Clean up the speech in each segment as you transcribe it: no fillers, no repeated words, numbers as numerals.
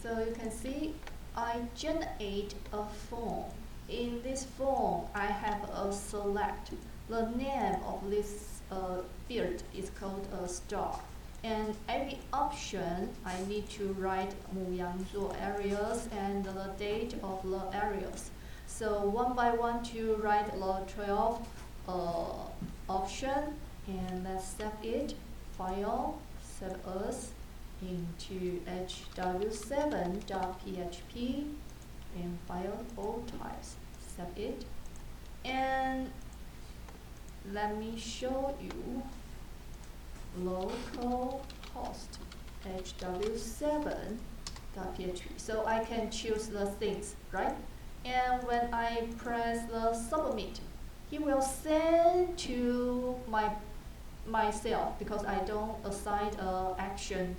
So you can see I generate a form. In this form, I have a select. The name of this field is called a star. And every option, I need to write Muyangzuo areas and the date of the areas. So one by one to write the 12 option, and let's save it. File, save as into hw7.php, and file all types, save it. And let me show you localhost hw7.php. So I can choose the things, right? And when I press the submit, he will send to myself, because I don't assign action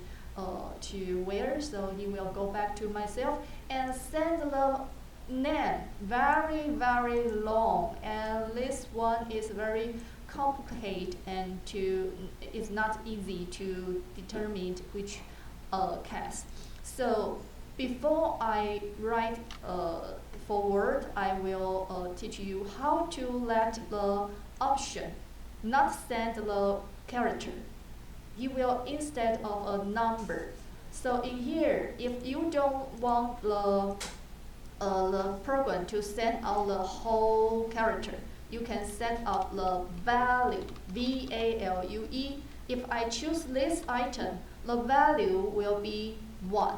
to where, so he will go back to myself and send the name very long, and this one is very complicated and it's not easy to determine which case. So before I write forward, I will teach you how to let the option not send the character. You will instead of a number. So in here, if you don't want the program to send out the whole character, you can set up the value, value. If I choose this item, the value will be 1.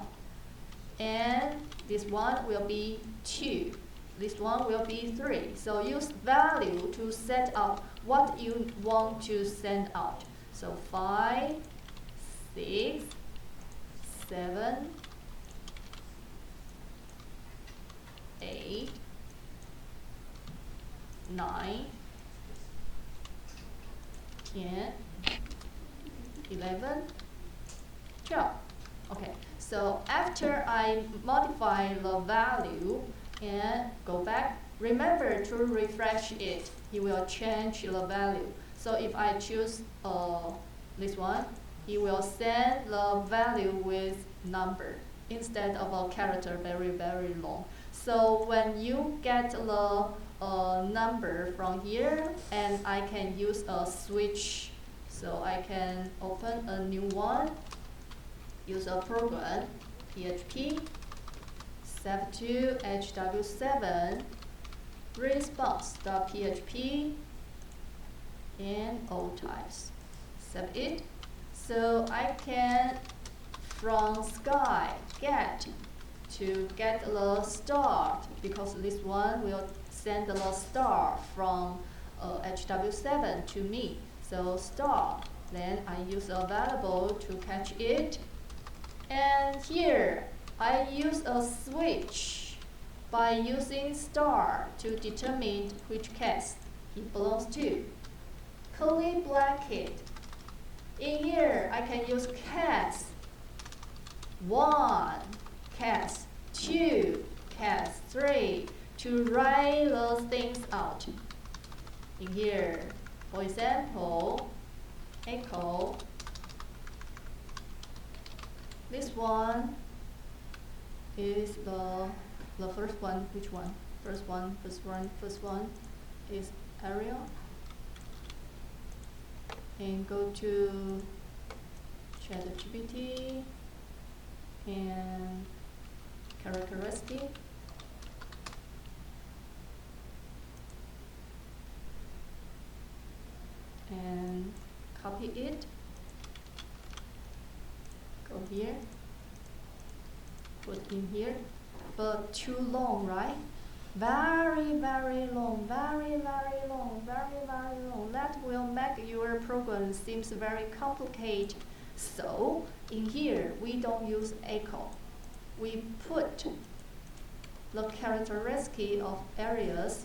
And this one will be 2. This one will be 3. So use value to set up what you want to send out. So 5, 6, 7, 8, 9, 10, 11, 12. Okay, so after I modify the value and go back, remember to refresh it. He will change the value. So if I choose this one, he will send the value with number instead of a character very long. So when you get the number from here, and I can use a switch. So I can open a new one, use a program, PHP, save to hw7 response.php, and all types. Save it. So I can from sky get the start, because this one will send the star from hw7 to me. So star, then I use a variable to catch it. And here I use a switch by using star to determine which case it belongs to. Curly bracket. In here I can use case 1, case 2, case 3 to write those things out. In here, for example, echo. This one is the first one. Which one? First one is area. And go to ChatGPT and characteristic. And copy it. Go here. Put in here. But too long, right? Very long. That will make your program seems very complicated. So in here we don't use echo. We put the characteristic of areas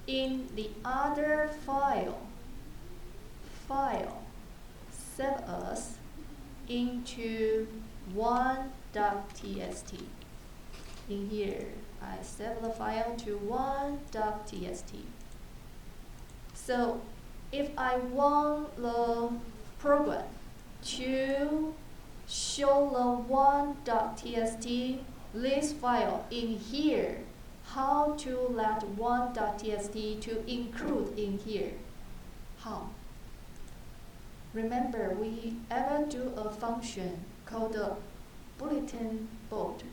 in the other file. Save as into 1.txt. In here, I save the file to 1.txt. So if I want the program to show the one.txt list file in here. How to let one.txt to include in here? How? Remember, we ever do a function called the bulletin board.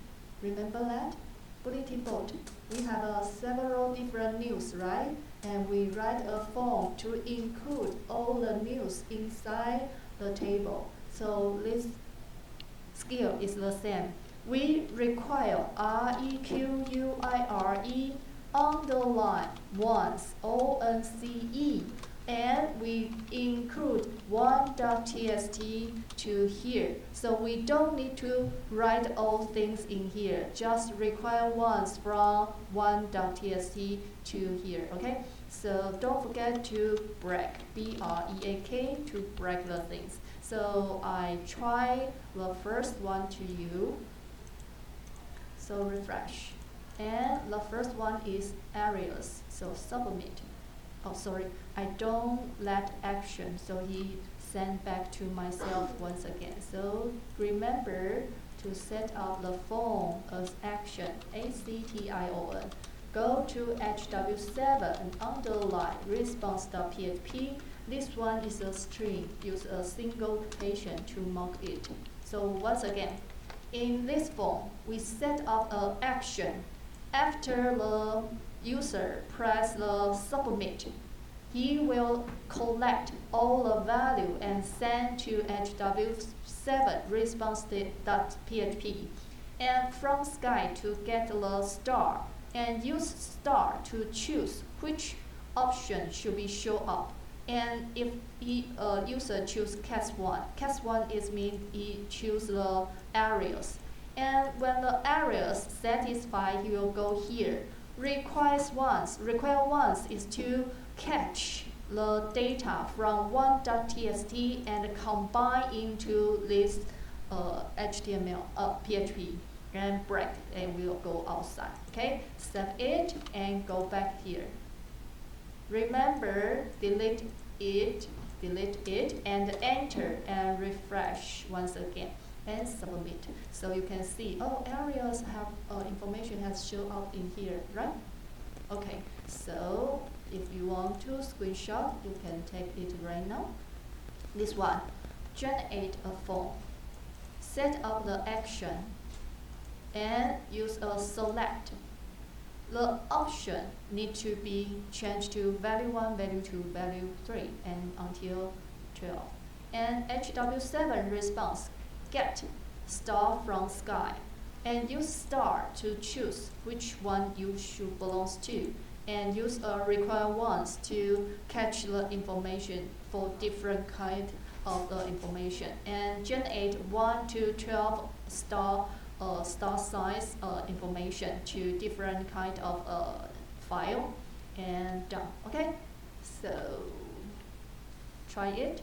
Remember that? Bulletin board. We have several different news, right? And we write a form to include all the news inside the table. So this skill is the same. We require REQUIRE underline once ONCE, and we include one.txt to here. So we don't need to write all things in here, just require once from one.txt to here, okay? So don't forget to break, B-R-E-A-K, to break the things. So I try the first one to you. So refresh. And the first one is areas, so submit. Oh, sorry, I don't let action, so he sent back to myself once again. So remember to set up the form as action, ACTION. Go to HW7 and underline response.php. This one is a string. Use a single quotation to mark it. So once again, in this form, we set up an action. After the user press the submit, he will collect all the value and send to HW7 response.php. And from Sky to get the star, and use star to choose which option should be show up. And if user choose cas1 is mean he choose the areas. And when the areas satisfied, he will go here. Require once is to catch the data from one.txt and combine into this HTML, PHP, and break, and we'll go outside. Okay, save it and go back here. Remember, delete it, and enter and refresh once again and submit. So you can see, oh, areas have information has shown up in here, right? Okay, so if you want to screenshot, you can take it right now. This one, generate a form, set up the action, and use a select. The option need to be changed to value 1, value 2, value 3, and until 12. And HW7 response, get star from Sky, and use star to choose which one you should belongs to, and use a require once to catch the information for different kind of the information, and generate 1 to 12 star size information to different kind of file, and done. Okay, so try it.